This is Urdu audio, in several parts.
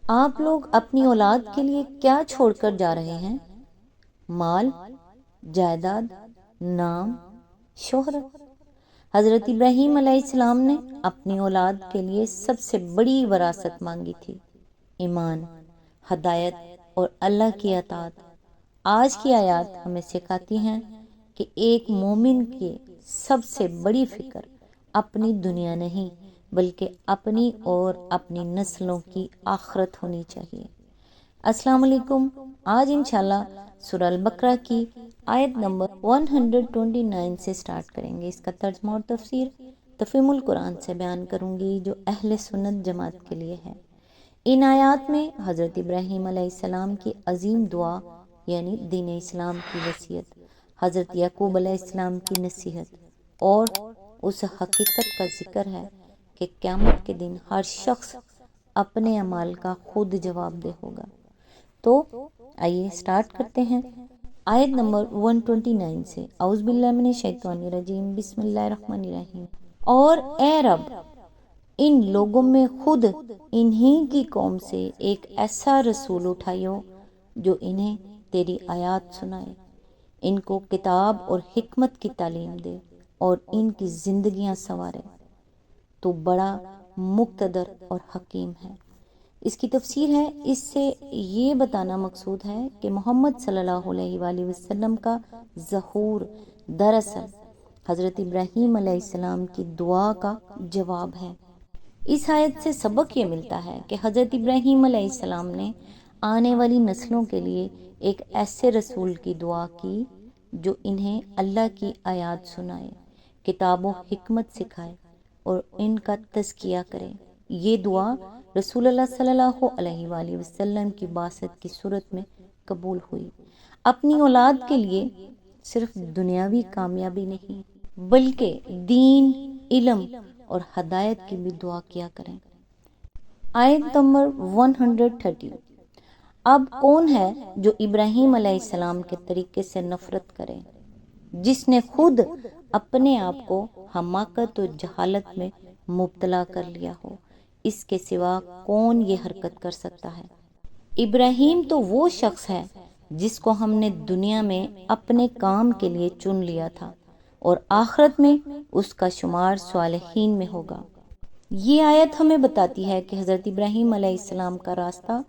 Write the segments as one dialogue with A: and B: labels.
A: آپ لوگ اپنی اولاد کے لیے کیا چھوڑ کر جا رہے ہیں؟ مال، جائیداد، نام، شہرت۔ حضرت ابراہیم علیہ السلام نے اپنی اولاد کے لیے سب سے بڑی وراثت مانگی تھی، ایمان، ہدایت اور اللہ کی اطاعت۔ آج کی آیات ہمیں سکھاتی ہیں کہ ایک مومن کی سب سے بڑی فکر اپنی دنیا نہیں بلکہ اپنی اور اپنی نسلوں کی آخرت ہونی چاہیے۔ السلام علیکم۔ آج انشاءاللہ سورہ البقرہ کی آیت نمبر 129 سے سٹارٹ کریں گے۔ اس کا ترجمہ اور تفسیر تفہیم القرآن سے بیان کروں گی جو اہل سنت جماعت کے لیے ہے۔ ان آیات میں حضرت ابراہیم علیہ السلام کی عظیم دعا یعنی دین اسلام کی وصیت، حضرت یعقوب علیہ السلام کی نصیحت اور اس حقیقت کا ذکر ہے کہ قیامت کے دن ہر شخص اپنے اعمال کا خود جواب دہ ہوگا۔ تو آئیے سٹارٹ کرتے ہیں آیت نمبر 129 سے۔ اعوذ باللہ من الشیطان الرجیم، بسم اللہ الرحمن الرحیم۔ اور اے رب، ان لوگوں میں خود انہی کی قوم سے ایک ایسا رسول اٹھائیو جو انہیں تیری آیات سنائے، ان کو کتاب اور حکمت کی تعلیم دے اور ان کی زندگیاں سنوارے۔ تو بڑا مقتدر اور حکیم ہے۔ اس کی تفسیر ہے، اس سے یہ بتانا مقصود ہے کہ محمد صلی اللہ علیہ وآلہ وسلم کا ظہور دراصل حضرت ابراہیم علیہ السلام کی دعا کا جواب ہے۔ اس آیت سے سبق یہ ملتا ہے کہ حضرت ابراہیم علیہ السلام نے آنے والی نسلوں کے لیے ایک ایسے رسول کی دعا کی جو انہیں اللہ کی آیات سنائے، کتاب و حکمت سکھائے اور ان کا تزکیہ کرے۔ یہ دعا رسول اللہ صلی اللہ علیہ وآلہ وسلم کی بعثت کی صورت میں قبول ہوئی۔ اپنی اولاد کے لیے صرف دنیاوی کامیابی نہیں بلکہ دین، علم اور ہدایت کی بھی دعا کیا کریں۔ آیت نمبر 130۔ اب کون ہے جو ابراہیم علیہ السلام کے طریقے سے نفرت کرے، جس نے خود اپنے آپ کو حماقت و جہالت میں مبتلا کر لیا ہو؟ اس کے سوا کون یہ حرکت کر سکتا ہے؟ ابراہیم تو وہ شخص ہے جس کو ہم نے دنیا میں اپنے کام کے لیے چن لیا تھا اور آخرت میں اس کا شمار صالحین میں ہوگا۔ یہ آیت ہمیں بتاتی ہے کہ حضرت ابراہیم علیہ السلام کا راستہ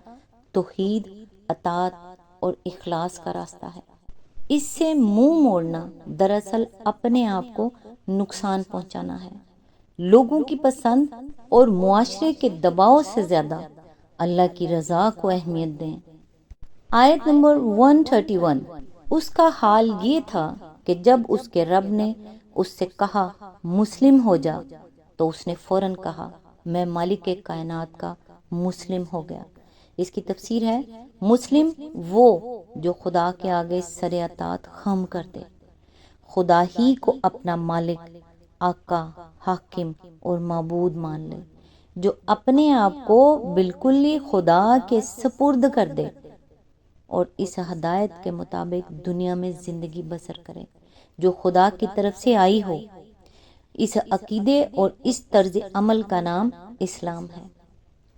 A: توحید، اطاعت اور اخلاص کا راستہ ہے۔ اس سے منہ موڑنا دراصل اپنے آپ کو نقصان پہنچانا ہے۔ لوگوں کی پسند اور معاشرے کے دباؤ سے زیادہ اللہ کی رضا کو اہمیت دیں۔ آیت نمبر 131۔ اس کا حال یہ تھا کہ جب اس کے رب نے اس سے کہا مسلم ہو جا تو اس نے فوراً کہا میں مالک کائنات کا مسلم ہو گیا۔ اس کی تفسیر ہے، مسلم وہ جو خدا کے آگے سر اطاعت خم کر دے، خدا ہی کو اپنا مالک، آقا، حاکم اور معبود مان لے، جو اپنے آپ کو بالکل ہی خدا کے سپرد کر دے اور اس ہدایت کے مطابق دنیا میں زندگی بسر کرے جو خدا کی طرف سے آئی ہو۔ اس عقیدے اور اس طرز عمل کا نام اسلام ہے،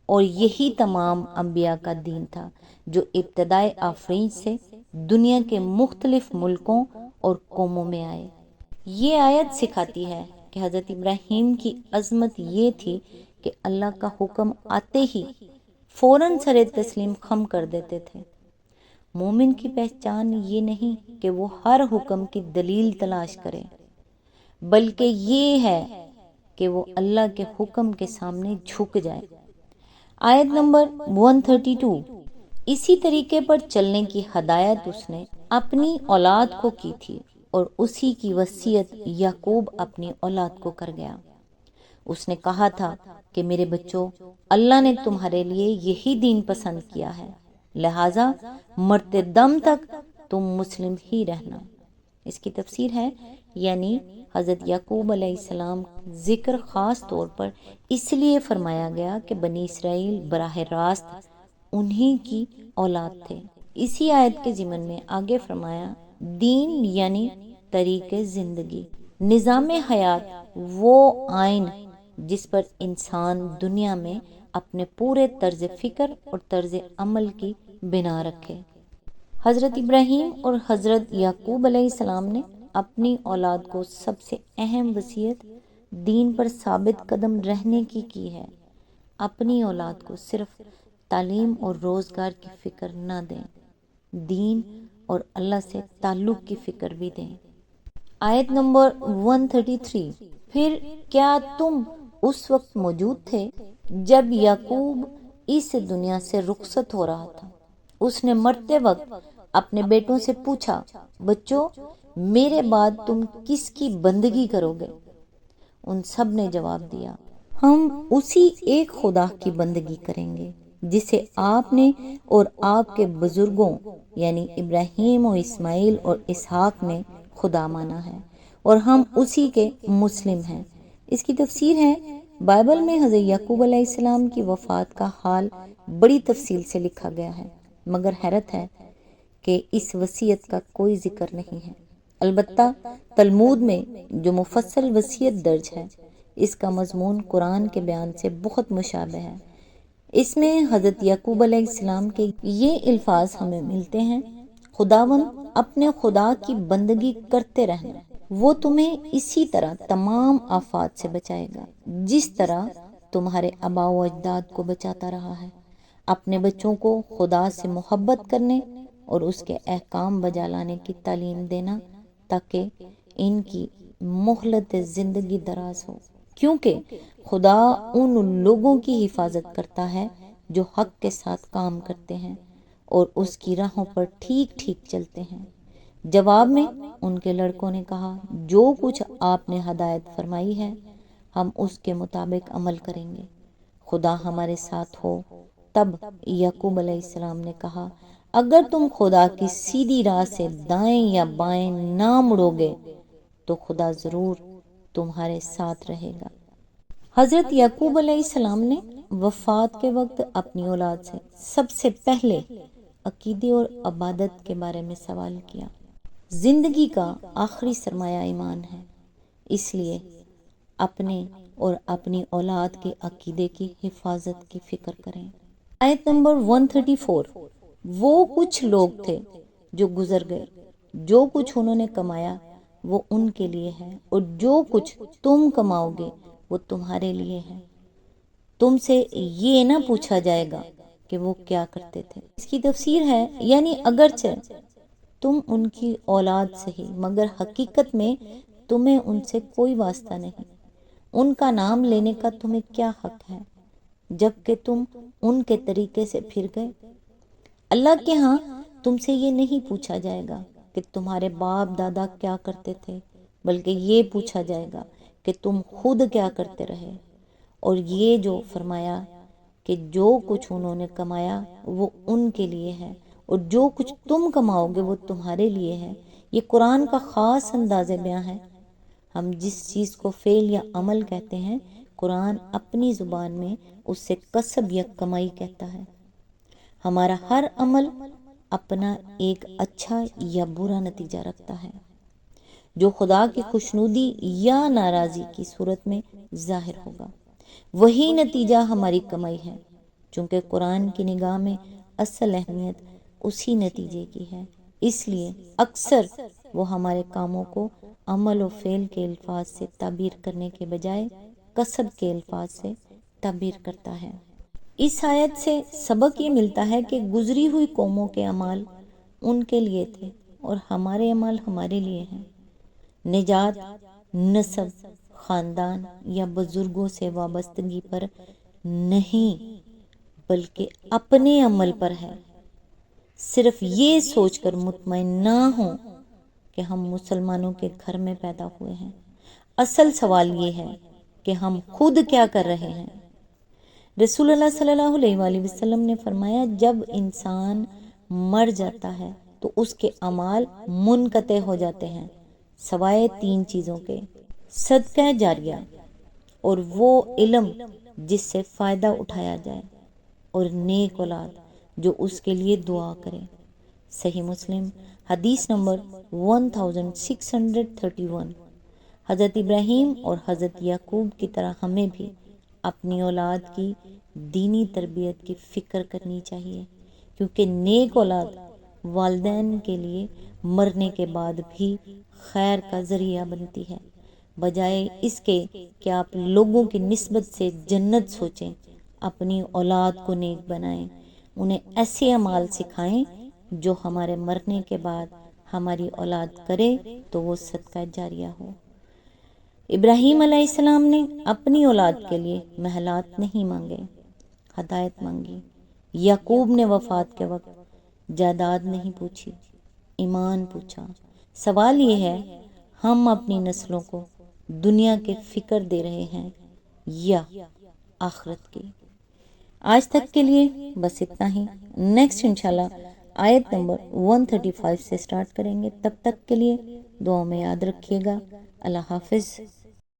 A: اور یہی تمام انبیاء کا دین تھا جو ابتدائے آفرین سے دنیا کے مختلف ملکوں اور قوموں میں آئے۔ یہ آیت سکھاتی ہے کہ حضرت ابراہیم کی عظمت یہ تھی کہ اللہ کا حکم آتے ہی فوراً سر تسلیم خم کر دیتے تھے۔ مومن کی پہچان یہ نہیں کہ وہ ہر حکم کی دلیل تلاش کرے، بلکہ یہ ہے کہ وہ اللہ کے حکم کے سامنے جھک جائے۔ آیت نمبر 132۔ اسی طریقے پر چلنے کی ہدایت اس نے اپنی اولاد کو کی تھی اور اسی کی وصیت یعقوب اپنی اولاد کو کر گیا۔ اس نے کہا تھا کہ میرے بچوں، اللہ نے تمہارے لیے یہی دین پسند کیا ہے، لہٰذا مرتے دم تک تم مسلم ہی رہنا۔ اس کی تفسیر ہے، یعنی حضرت یعقوب علیہ السلام ذکر خاص طور پر اس لیے فرمایا گیا کہ بنی اسرائیل براہ راست انہی کی اولاد تھے۔ اسی آیت کے ضمن میں آگے فرمایا، دین یعنی طریق زندگی، نظام حیات، وہ آئین جس پر انسان دنیا میں اپنے پورے طرز فکر اور طرز عمل کی بنا رکھے۔ حضرت ابراہیم اور حضرت یعقوب علیہ السلام نے اپنی اولاد کو سب سے اہم وصیت دین پر ثابت قدم رہنے کی ہے۔ اپنی اولاد کو صرف تعلیم اور روزگار کی فکر نہ دیں، دین اور اللہ سے تعلق کی فکر بھی دیں۔ آیت نمبر 133، پھر کیا تم اس وقت موجود تھے جب یعقوب اس دنیا سے رخصت ہو رہا تھا؟ اس نے مرتے وقت اپنے بیٹوں سے پوچھا، بچوں میرے بعد تم کس کی بندگی کرو گے؟ ان سب نے جواب دیا، ہم اسی ایک خدا کی بندگی کریں گے جسے آپ نے اور آپ کے بزرگوں یعنی ابراہیم و اسماعیل اور اسحاق نے خدا مانا ہے، اور ہم اسی کے مسلم ہیں۔ اس کی تفسیر ہے، بائبل میں حضرت یعقوب علیہ السلام کی وفات کا حال بڑی تفصیل سے لکھا گیا ہے، مگر حیرت ہے کہ اس وصیت کا کوئی ذکر نہیں ہے۔ البتہ تلمود میں جو مفصل وصیت درج ہے، اس کا مضمون قرآن کے بیان سے بہت مشابہ ہے۔ اس میں حضرت یعقوب علیہ السلام کے یہ الفاظ ہمیں ملتے ہیں، خداوند اپنے خدا کی بندگی کرتے رہنا، وہ تمہیں اسی طرح تمام آفات سے بچائے گا جس طرح تمہارے آباء و اجداد کو بچاتا رہا ہے۔ اپنے بچوں کو خدا سے محبت کرنے اور اس کے احکام بجا لانے کی تعلیم دینا تاکہ ان کی مہلت زندگی دراز ہو، کیونکہ خدا ان لوگوں کی حفاظت کرتا ہے جو حق کے ساتھ کام کرتے ہیں اور اس کی راہوں پر ٹھیک ٹھیک چلتے ہیں۔ جواب میں ان کے لڑکوں نے کہا، جو کچھ آپ نے ہدایت فرمائی ہے ہم اس کے مطابق عمل کریں گے، خدا ہمارے ساتھ ہو۔ تب یعقوب علیہ السلام نے کہا، اگر تم خدا کی سیدھی راہ سے دائیں یا بائیں نہ مڑو گے تو خدا ضرور تمہارے ساتھ رہے گا۔ حضرت یعقوب علیہ السلام نے وفات کے وقت اپنی اولاد سے سب سے پہلے عقیدے اور عبادت کے بارے میں سوال کیا۔ زندگی کا آخری سرمایہ ایمان ہے، اس لیے اپنے اور اپنی اولاد کے عقیدے کی حفاظت کی فکر کریں۔ آیت نمبر 134، وہ کچھ لوگ تھے جو گزر گئے، جو کچھ انہوں نے کمایا وہ ان کے لیے ہے، اور جو کچھ تم کماؤ گے وہ تمہارے لیے ہے۔ تم سے یہ نہ پوچھا جائے گا کہ وہ کیا کرتے تھے۔ اس کی تفسیر ہے، یعنی اگرچہ تم ان کی اولاد سہی، مگر حقیقت میں تمہیں ان سے کوئی واسطہ نہیں، ان کا نام لینے کا تمہیں کیا حق ہے جبکہ تم ان کے طریقے سے پھر گئے۔ اللہ کے ہاں تم سے یہ نہیں پوچھا جائے گا کہ تمہارے باپ دادا کیا کرتے تھے، بلکہ یہ پوچھا جائے گا کہ تم خود کیا کرتے رہے۔ اور یہ جو فرمایا کہ جو کچھ انہوں نے کمایا وہ ان کے لیے ہے، اور جو کچھ تم کماؤ گے وہ تمہارے لیے ہے، یہ قرآن کا خاص انداز بیان ہے۔ ہم جس چیز کو فعل یا عمل کہتے ہیں، قرآن اپنی زبان میں اس سے کسب یا کمائی کہتا ہے۔ ہمارا ہر عمل اپنا ایک اچھا یا برا نتیجہ رکھتا ہے جو خدا کی خوشنودی یا ناراضی کی صورت میں ظاہر ہوگا، وہی نتیجہ ہماری کمائی ہے۔ چونکہ قرآن کی نگاہ میں اصل اہمیت اسی نتیجے کی ہے، اس لیے اکثر وہ ہمارے کاموں کو عمل و فعل کے الفاظ سے تعبیر کرنے کے بجائے کسب کے الفاظ سے تعبیر کرتا ہے۔ اس آیت سے سبق یہ ملتا ہے کہ گزری ہوئی قوموں کے اعمال ان کے لیے تھے اور ہمارے اعمال ہمارے لیے ہیں۔ نجات نسب، خاندان یا بزرگوں سے وابستگی پر نہیں بلکہ اپنے عمل پر ہے۔ صرف یہ سوچ کر مطمئن نہ ہوں کہ ہم مسلمانوں کے گھر میں پیدا ہوئے ہیں، اصل سوال یہ ہے کہ ہم خود کیا کر رہے ہیں۔ رسول اللہ صلی اللہ علیہ وآلہ وسلم نے فرمایا، جب انسان مر جاتا ہے تو اس کے اعمال منقطع ہو جاتے ہیں سوائے تین چیزوں کے: صدقہ جاریہ، اور وہ علم جس سے فائدہ اٹھایا جائے، اور نیک اولاد جو اس کے لیے دعا کرے۔ صحیح مسلم حدیث نمبر 1631۔ حضرت ابراہیم اور حضرت یعقوب کی طرح ہمیں بھی اپنی اولاد کی دینی تربیت کی فکر کرنی چاہیے، کیونکہ نیک اولاد والدین کے لیے مرنے کے بعد بھی خیر کا ذریعہ بنتی ہے۔ بجائے اس کے کہ آپ لوگوں کی نسبت سے جنت سوچیں، اپنی اولاد کو نیک بنائیں، انہیں ایسے اعمال سکھائیں جو ہمارے مرنے کے بعد ہماری اولاد کرے تو وہ صدقہ جاریہ ہو۔ ابراہیم علیہ السلام نے اپنی اولاد کے لیے محلات نہیں مانگے، ہدایت مانگی۔ یعقوب نے وفات کے وقت جائیداد نہیں پوچھی، ایمان پوچھا۔ سوال یہ ہے، ہم اپنی نسلوں کو دنیا کے فکر دے رہے ہیں یا آخرت کی؟ آج تک کے لیے بس اتنا ہی۔ نیکسٹ انشاءاللہ آیت نمبر 135 سے سٹارٹ کریں گے۔ تب تک کے لیے دعاؤں میں یاد رکھیے گا۔ اللہ حافظ۔